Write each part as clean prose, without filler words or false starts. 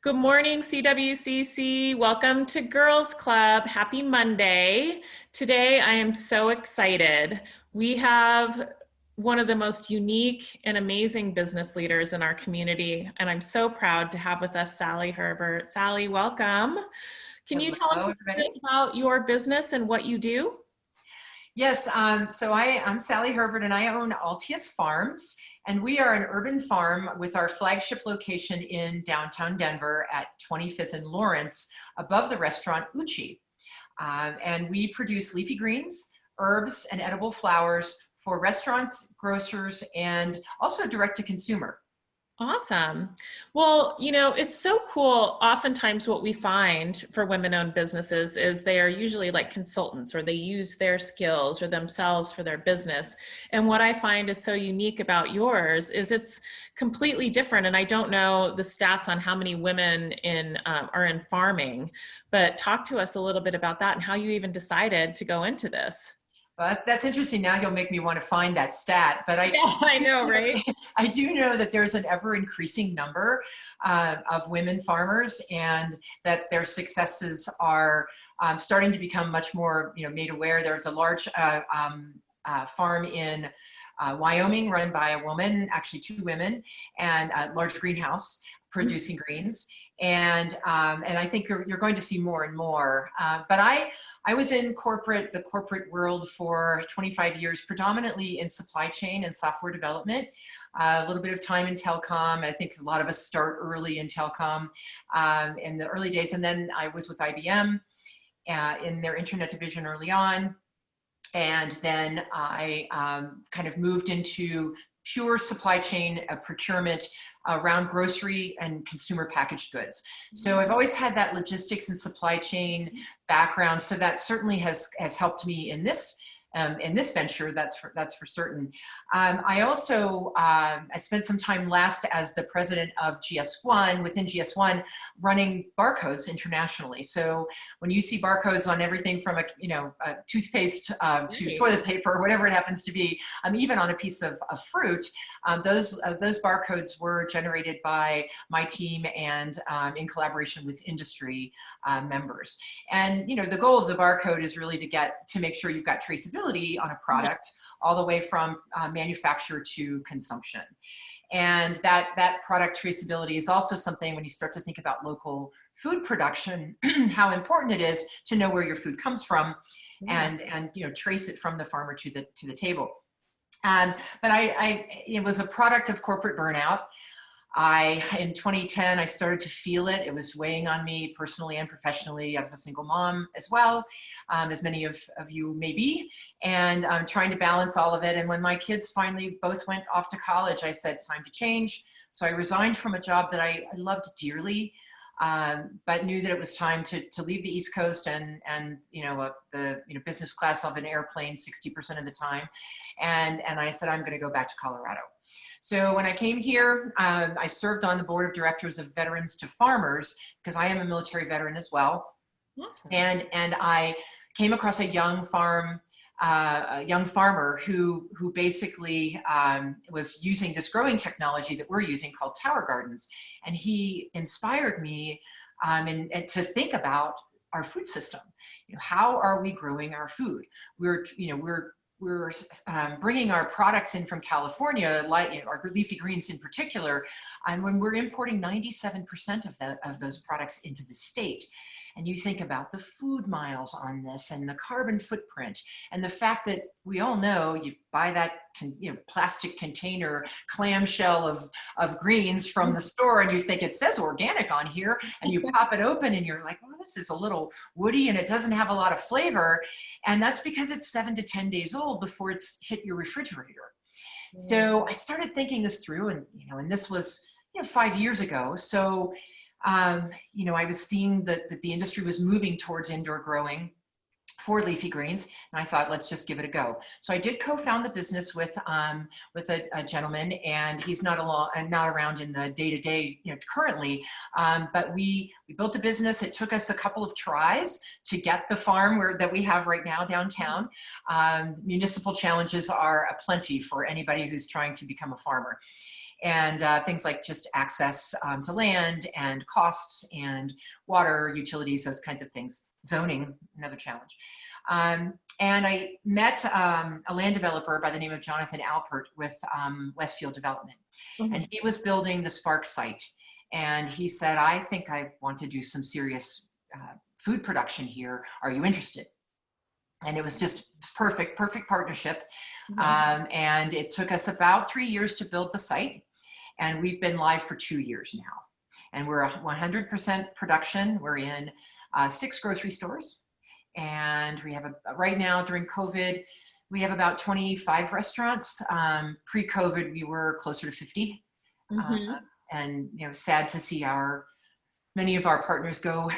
Good morning, CWCC. Welcome to Girls Club. Happy Monday. Today, I am so excited. We have one of the most unique and amazing business leaders in our community, and I'm so proud to have with us Sally Herbert. Sally, welcome. Can you tell us a Hello, bit everybody. about your business and what you do? Yes, I'm Sally Herbert and I own Altius Farms, and we are an urban farm with our flagship location in downtown Denver at 25th and Lawrence above the restaurant Uchi. And we produce leafy greens, herbs, and edible flowers for restaurants, grocers, and also direct to consumer. Awesome. Well, it's so cool. Oftentimes, what we find for women owned businesses is they are usually like consultants or they use their skills or themselves for their business. And what I find is so unique about yours is it's completely different. And I don't know the stats on how many women are in farming, but talk to us a little bit about that and how you even decided to go into this. But that's interesting. Now you'll make me want to find that stat. But Yeah, I know, right? I do know that there's an ever increasing number of women farmers, and that their successes are starting to become much more, made aware. There's a large farm in Wyoming run by a woman, actually two women, and a large greenhouse producing greens. And I think you're going to see more and more. But I was in the corporate world for 25 years, predominantly in supply chain and software development. A little bit of time in telecom. I think a lot of us start early in telecom in the early days. And then I was with IBM in their internet division early on. And then I kind of moved into pure supply chain procurement around grocery and consumer packaged goods. So I've always had that logistics and supply chain background. So that certainly has helped me in this venture, that's for certain. I also, I spent some time last as the president of GS1, within GS1, running barcodes internationally. So when you see barcodes on everything from a toothpaste to toilet paper, or whatever it happens to be, even on a piece of fruit, those barcodes were generated by my team and in collaboration with industry members. And the goal of the barcode is really to make sure you've got traceability on a product all the way from manufacture to consumption. And that product traceability is also something when you start to think about local food production, how important it is to know where your food comes from and trace it from the farmer to the table. But it was a product of corporate burnout. In 2010, I started to feel it. It was weighing on me personally and professionally. I was a single mom as well, as many of you may be, and trying to balance all of it. And when my kids finally both went off to college, I said, time to change. So I resigned from a job that I loved dearly, but knew that it was time to leave the East Coast and the business class of an airplane 60% of the time. And I said, I'm going to go back to Colorado. So when I came here, I served on the board of directors of Veterans to Farmers, because I am a military veteran as well. Awesome. And I came across a young farmer who basically was using this growing technology that we're using called tower gardens. And he inspired me and to think about our food system. How are we growing our food? We're bringing our products in from California, like our leafy greens in particular, and when we're importing 97% of those products into the state. And you think about the food miles on this and the carbon footprint and the fact that we all know you buy that plastic container clamshell of greens from the store and you think it says organic on here, and you pop it open and you're like, well, this is a little woody and it doesn't have a lot of flavor. And that's because it's 7 to 10 days old before it's hit your refrigerator. So I started thinking this through, and this was 5 years ago. So I was seeing that the industry was moving towards indoor growing for leafy greens, and I thought, let's just give it a go. So I did co-found the business with a gentleman, and he's not around in the day-to-day currently, but we built a business. It took us a couple of tries to get the farm that we have right now downtown. Municipal challenges are aplenty for anybody who's trying to become a farmer. and things like just access to land and costs and water, utilities, those kinds of things. Zoning, another challenge. And I met a land developer by the name of Jonathan Alpert with Westfield Development. Mhm. And he was building the Spark site. And he said, I think I want to do some serious food production here. Are you interested? And it was just perfect partnership. And it took us about 3 years to build the site. And we've been live for 2 years now. And we're 100% production. We're in 6 grocery stores. And we have right now during COVID, we have about 25 restaurants. Pre-COVID, we were closer to 50. And sad to see many of our partners go,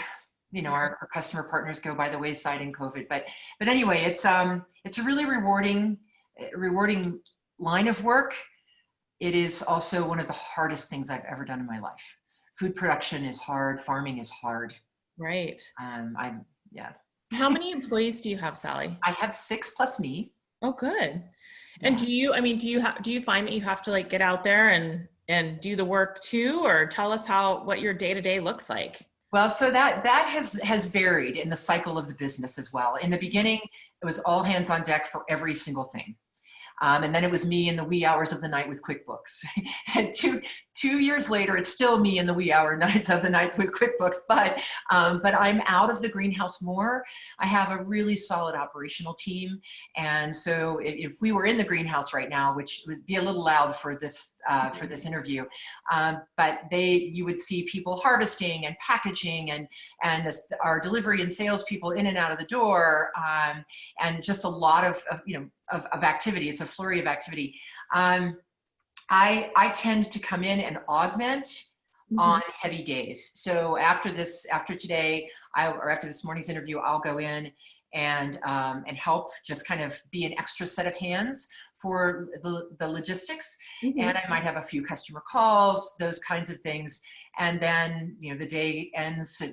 our customer partners go by the wayside in COVID. But anyway, it's a really rewarding line of work. It is also one of the hardest things I've ever done in my life. Food production is hard. Farming is hard. Right. Yeah. How many employees do you have, Sally? I have 6 plus me. Oh, good. And do you find that you have to like get out there and do the work too, or tell us what your day-to-day looks like? Well, so that has varied in the cycle of the business as well. In the beginning, it was all hands on deck for every single thing. And then it was me in the wee hours of the night with QuickBooks. And two years later, it's still me in the wee nights of the night with QuickBooks, but I'm out of the greenhouse more. I have a really solid operational team. And so if we were in the greenhouse right now, which would be a little loud for this interview, but you would see people harvesting and packaging and our delivery and sales people in and out of the door, and just a lot of activity. It's a flurry of activity. I tend to come in and augment on heavy days. So after today, after this morning's interview, I'll go in and help just kind of be an extra set of hands for the logistics. And I might have a few customer calls, those kinds of things. And then, the day ends,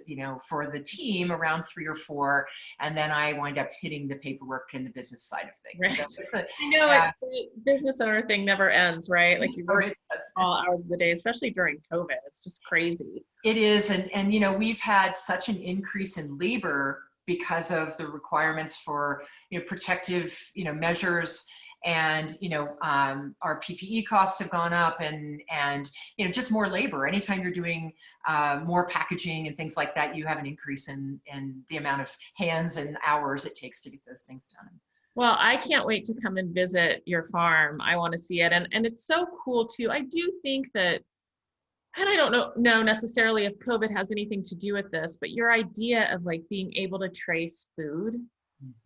for the team around 3 or 4. And then I wind up hitting the paperwork and the business side of things. Right. So the business owner thing never ends, right? Like you work all hours of the day, especially during COVID. It's just crazy. It is. And we've had such an increase in labor because of the requirements for, protective, measures. And, our PPE costs have gone up and just more labor. Anytime you're doing more packaging and things like that, you have an increase in the amount of hands and hours it takes to get those things done. Well, I can't wait to come and visit your farm. I want to see it. And it's so cool too. I do think that, and I don't know necessarily if COVID has anything to do with this, but your idea of like being able to trace food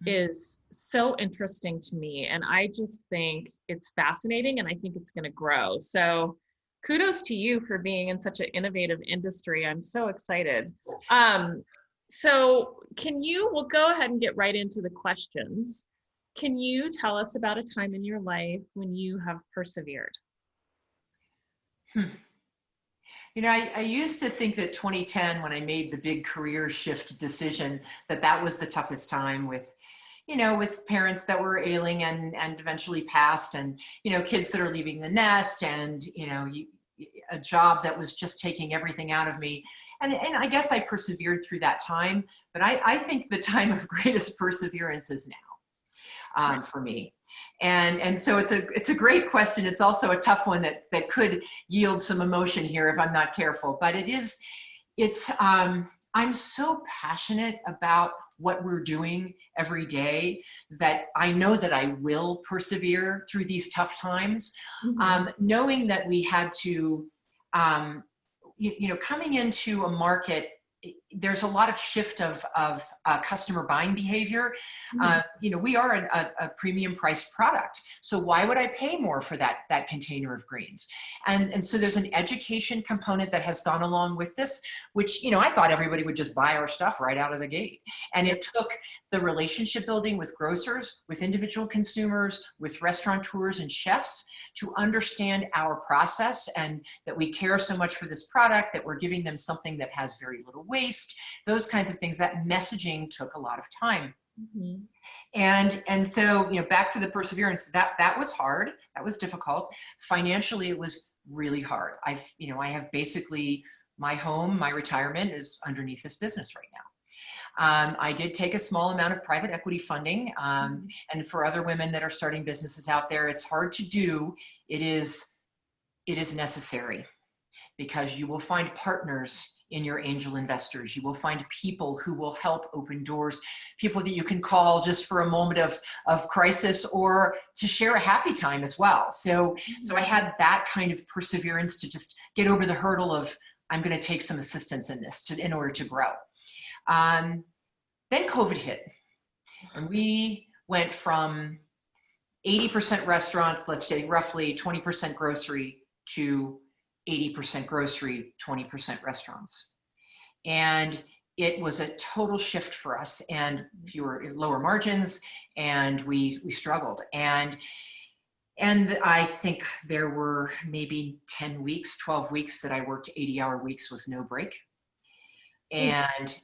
is so interesting to me. And I just think it's fascinating, and I think it's going to grow. So kudos to you for being in such an innovative industry. I'm so excited. So we'll go ahead and get right into the questions. Can you tell us about a time in your life when you have persevered? I used to think that 2010, when I made the big career shift decision, that was the toughest time with parents that were ailing and eventually passed, and, kids that are leaving the nest, and, a job that was just taking everything out of me. And I guess I persevered through that time, but I think the time of greatest perseverance is now for me. And so it's a great question. It's also a tough one that could yield some emotion here if I'm not careful, but I'm so passionate about what we're doing every day that I know that I will persevere through these tough times. Knowing that we had to, coming into a market, there's a lot of shift of customer buying behavior. We are a premium priced product. So why would I pay more for that container of greens? And so there's an education component that has gone along with this, which, I thought everybody would just buy our stuff right out of the gate. And it took the relationship building with grocers, with individual consumers, with restaurateurs and chefs to understand our process, and that we care so much for this product, that we're giving them something that has very little waste, those kinds of things. That messaging took a lot of time. And so, back to the perseverance, that was hard, that was difficult. Financially, it was really hard. I have basically my home, my retirement is underneath this business right now. I did take a small amount of private equity funding. And for other women that are starting businesses out there, it's hard to do. It is necessary, because you will find partners in your angel investors. You will find people who will help open doors, people that you can call just for a moment of crisis, or to share a happy time as well. So I had that kind of perseverance to just get over the hurdle of, I'm going to take some assistance in this in order to grow. Then COVID hit, and we went from 80% restaurants, let's say roughly 20% grocery, to 80% grocery, 20% restaurants. And it was a total shift for us, and lower margins, and we struggled. And I think there were maybe 10 weeks, 12 weeks that I worked 80-hour weeks with no break. And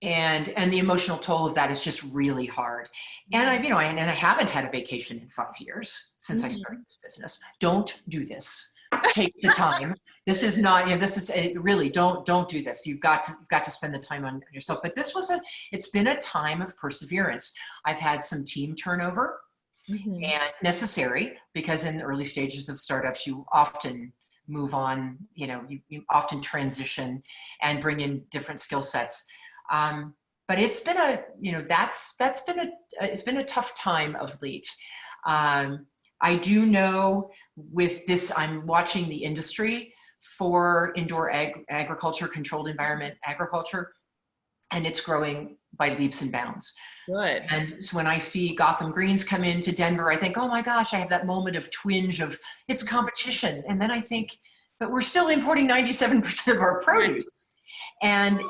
the emotional toll of that is just really hard. And I haven't had a vacation in 5 years since I started this business. Don't do this. Take the time. This is not, really don't do this. You've got to spend the time on yourself. But it's been a time of perseverance. I've had some team turnover, and necessary, because in the early stages of startups, you often move on, you often transition and bring in different skill sets. But it's been it's been a tough time of late. I do know with this, I'm watching the industry for indoor agriculture, controlled environment agriculture, and it's growing by leaps and bounds. Good. And so when I see Gotham Greens come into Denver, I think, oh my gosh, I have that moment of twinge of it's competition. And then I think, but we're still importing 97% of our produce. And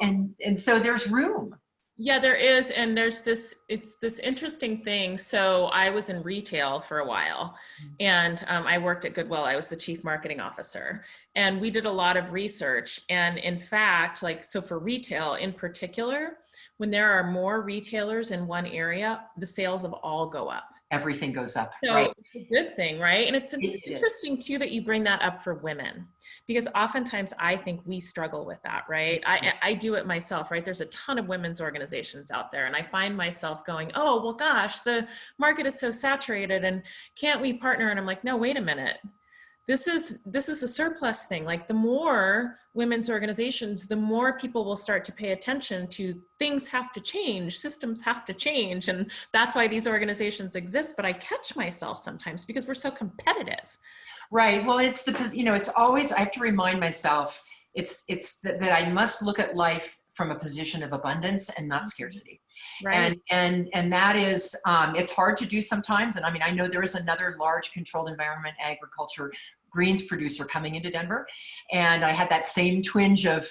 so there's room. Yeah, there is. And it's this interesting thing. So I was in retail for a while, and I worked at Goodwill. I was the chief marketing officer, and we did a lot of research. And in fact, so for retail in particular, when there are more retailers in one area, the sales of all go up. Everything goes up, So right? it's a good thing, right? And it's interesting too that you bring that up for women, because oftentimes I think we struggle with that, right? I do it myself, right? There's a ton of women's organizations out there, and I find myself going, oh, well, gosh, the market is so saturated, and can't we partner? And I'm like, no, wait a minute. This is a surplus thing. Like, the more women's organizations, the more people will start to pay attention to things have to change, systems have to change. And that's why these organizations exist. But I catch myself sometimes because we're so competitive. Right. Well, it's it's always, I have to remind myself, it's that I must look at life from a position of abundance and not scarcity. Right. And that is, it's hard to do sometimes. And I know there is another large controlled environment agriculture greens producer coming into Denver. And I had that same twinge of,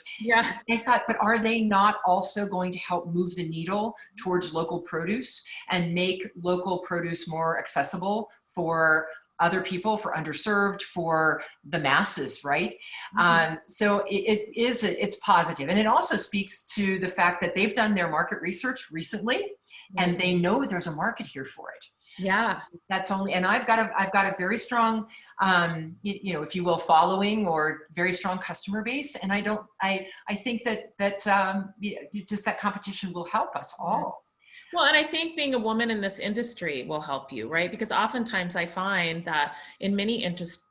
I thought, but are they not also going to help move the needle towards local produce and make local produce more accessible for other people, for underserved, for the masses, right? So it's positive. And it also speaks to the fact that they've done their market research recently, and they know there's a market here for it. Yeah. So that's only, and I've got a very strong, if you will, following, or very strong customer base. And I think that just that competition will help us all. Well, and I think being a woman in this industry will help you, right? Because oftentimes I find that in many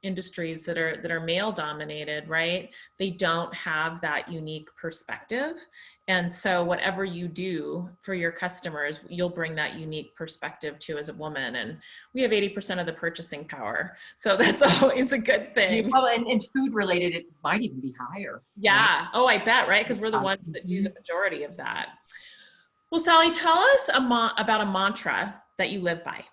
industries that are male dominated, right, they don't have that unique perspective. And so whatever you do for your customers, you'll bring that unique perspective to as a woman. And we have 80% of the purchasing power. So that's always a good thing. Well, and food related, it might even be higher. Yeah. Right? Oh, I bet, right? Because we're the ones that do the majority of that. Well, Sally, tell us about a mantra that you live by.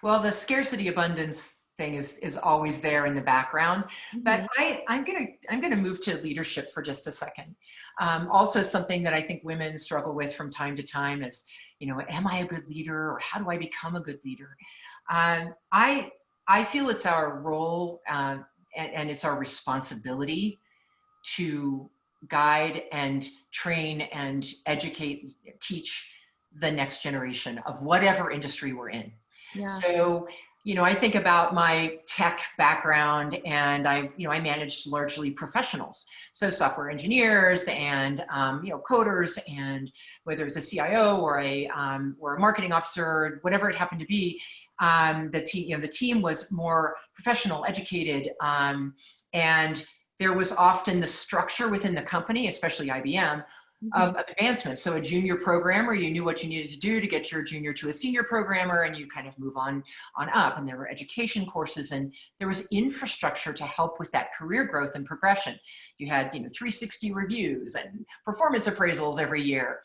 Well, the scarcity abundance thing is always there in the background, but I'm gonna move to leadership for just a second. Also, something that I think women struggle with from time to time is, am I a good leader, or how do I become a good leader? I feel it's our role and it's our responsibility to guide and train and educate, teach the next generation of whatever industry we're in. Yeah. So I think about my tech background, and I managed largely professionals. So software engineers and, coders, and whether it's a CIO or a marketing officer, whatever it happened to be, the team was more professional, educated, and there was often the structure within the company, especially IBM, of advancement. So a junior programmer, you knew what you needed to do to get your junior to a senior programmer, and you kind of move on up. And there were education courses, and there was infrastructure to help with that career growth and progression. You had 360 reviews and performance appraisals every year.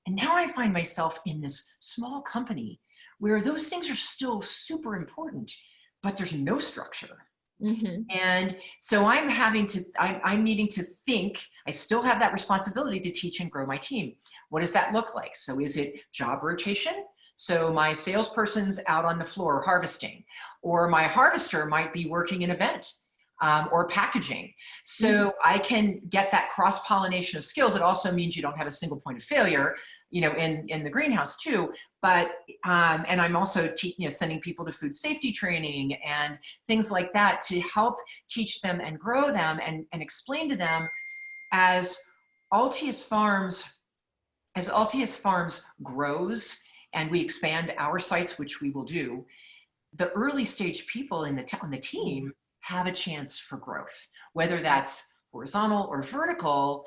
And now I find myself in this small company where those things are still super important, but there's no structure. And so I'm needing to think. I still have that responsibility to teach and grow my team. What does that look like? So is it job rotation? So my salesperson's out on the floor harvesting, or my harvester might be working an event, or packaging. So I can get that cross-pollination of skills. It also means you don't have a single point of failure, in the greenhouse too. But, and I'm also sending people to food safety training and things like that to help teach them and grow them, and explain to them as Altius Farms grows and we expand our sites, which we will do, the early stage people on the team have a chance for growth, whether that's horizontal or vertical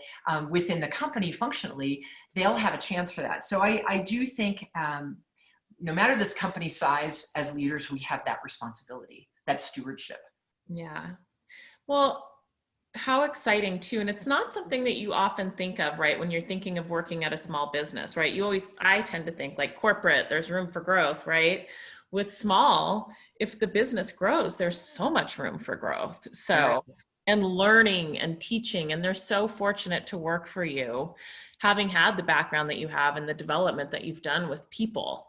within the company functionally, they'll have a chance for that. So I do think no matter this company size, as leaders, we have that responsibility, that stewardship. Yeah. Well, how exciting too. And it's not something that you often think of, right? When you're thinking of working at a small business, right? I tend to think like corporate, there's room for growth, right? With small, if the business grows, there's so much room for growth. So, and learning and teaching, and they're so fortunate to work for you, having had the background that you have and the development that you've done with people.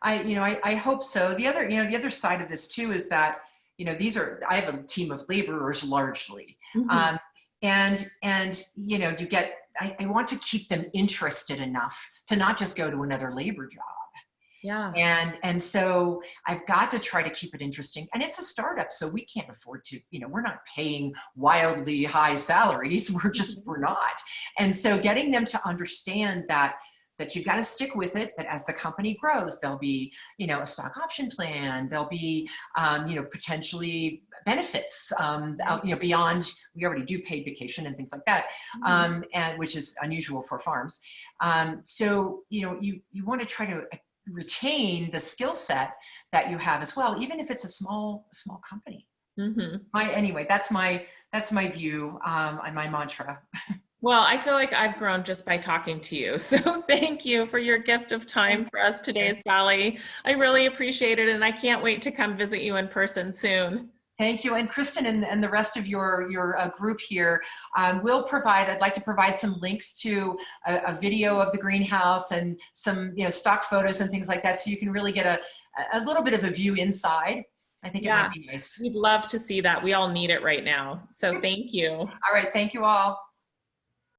I hope so. The other side of this too is that, I have a team of laborers largely. And I want to keep them interested enough to not just go to another labor job. Yeah. And so I've got to try to keep it interesting. And it's a startup, so we can't afford to, we're not paying wildly high salaries. We're not. And so getting them to understand that you've got to stick with it, that as the company grows, there'll be, a stock option plan, there'll be, potentially benefits, beyond, we already do paid vacation and things like that, and which is unusual for farms. So, you want to try to retain the skill set that you have as well, even if it's a small company. Anyway, that's my view, and my mantra. Well, I feel like I've grown just by talking to you. So thank you for your gift of time for us today, Sally. I really appreciate it. And I can't wait to come visit you in person soon. Thank you. And Kristen and the rest of your group here, I'd like to provide some links to a video of the greenhouse and some stock photos and things like that, so you can really get a little bit of a view inside. I think it might be nice. We'd love to see that. We all need it right now. So thank you. All right. Thank you all.